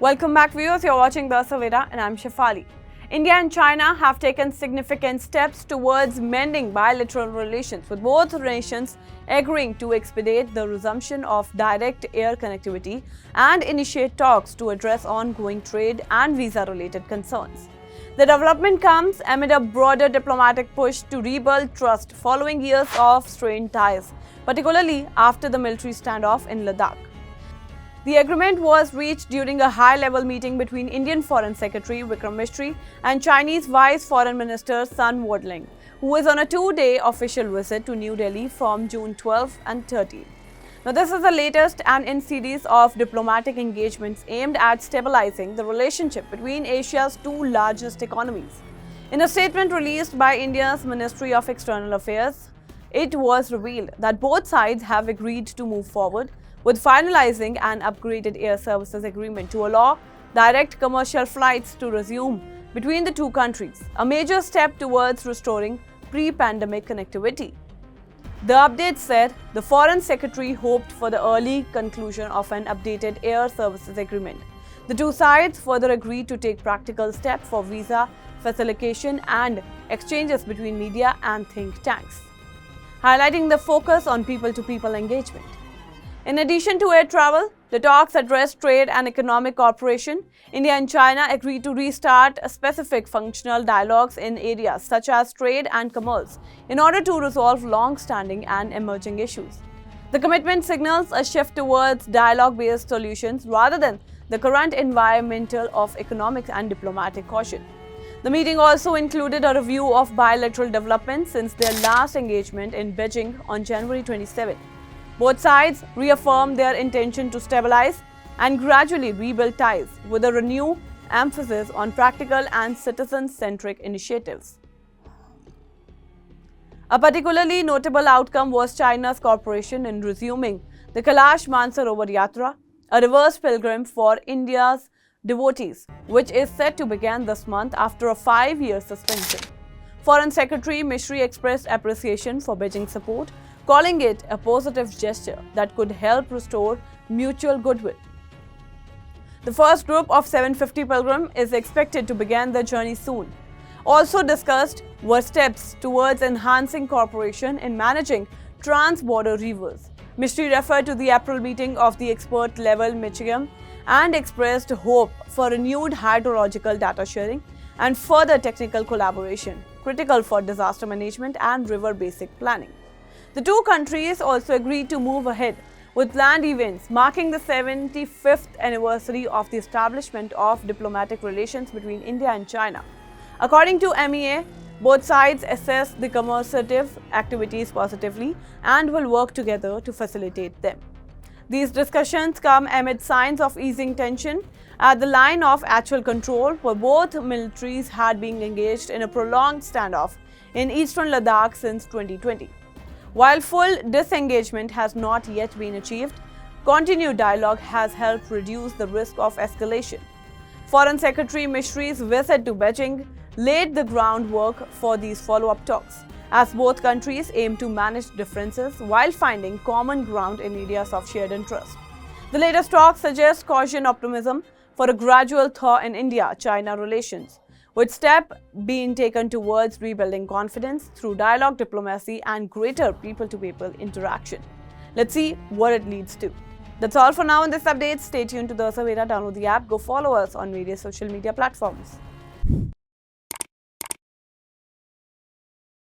Welcome back, viewers. You're watching the Savera and I'm Shefali. India and China have taken significant steps towards mending bilateral relations, with both nations agreeing to expedite the resumption of direct air connectivity and initiate talks to address ongoing trade and visa-related concerns. The development comes amid a broader diplomatic push to rebuild trust following years of strained ties, particularly after the military standoff in Ladakh. The agreement was reached during a high-level meeting between Indian Foreign Secretary Vikram Misri and Chinese Vice Foreign Minister Sun Weidong, who is on a two-day official visit to New Delhi from June 12 and 13. Now, this is the latest and in series of diplomatic engagements aimed at stabilizing the relationship between Asia's two largest economies. In a statement released by India's Ministry of External Affairs, it was revealed that both sides have agreed to move forward with finalizing an upgraded air services agreement to allow direct commercial flights to resume between the two countries, a major step towards restoring pre-pandemic connectivity. The update said the Foreign Secretary hoped for the early conclusion of an updated air services agreement. The two sides further agreed to take practical steps for visa facilitation and exchanges between media and think tanks, highlighting the focus on people-to-people engagement. In addition to air travel, the talks addressed trade and economic cooperation. India and China agreed to restart specific functional dialogues in areas such as trade and commerce in order to resolve long-standing and emerging issues. The commitment signals a shift towards dialogue-based solutions rather than the current environmental of economic and diplomatic caution. The meeting also included a review of bilateral developments since their last engagement in Beijing on January 27. Both sides reaffirmed their intention to stabilize and gradually rebuild ties, with a renewed emphasis on practical and citizen-centric initiatives. A particularly notable outcome was China's cooperation in resuming the Kailash Mansarovar Yatra, a reverse pilgrim for India's devotees, which is set to begin this month after a 5-year suspension. Foreign Secretary Misri expressed appreciation for Beijing's support, calling it a positive gesture that could help restore mutual goodwill. The first group of 750 pilgrims is expected to begin their journey soon. Also discussed were steps towards enhancing cooperation in managing trans-border rivers. Misri referred to the April meeting of the expert-level Michigan and expressed hope for renewed hydrological data sharing and further technical collaboration, critical for disaster management and river basic planning. The two countries also agreed to move ahead with planned events marking the 75th anniversary of the establishment of diplomatic relations between India and China. According to MEA, both sides assess the commemorative activities positively and will work together to facilitate them. These discussions come amid signs of easing tension at the line of actual control, where both militaries had been engaged in a prolonged standoff in eastern Ladakh since 2020. While full disengagement has not yet been achieved, continued dialogue has helped reduce the risk of escalation. Foreign Secretary Misri's visit to Beijing laid the groundwork for these follow-up talks, as both countries aim to manage differences while finding common ground in areas of shared interest. The latest talks suggest cautious optimism for a gradual thaw in India-China relations, with steps being taken towards rebuilding confidence through dialogue, diplomacy, and greater people-to-people interaction. Let's see what it leads to. That's all for now in this update. Stay tuned to the Savera. Download the app. Go follow us on various social media platforms.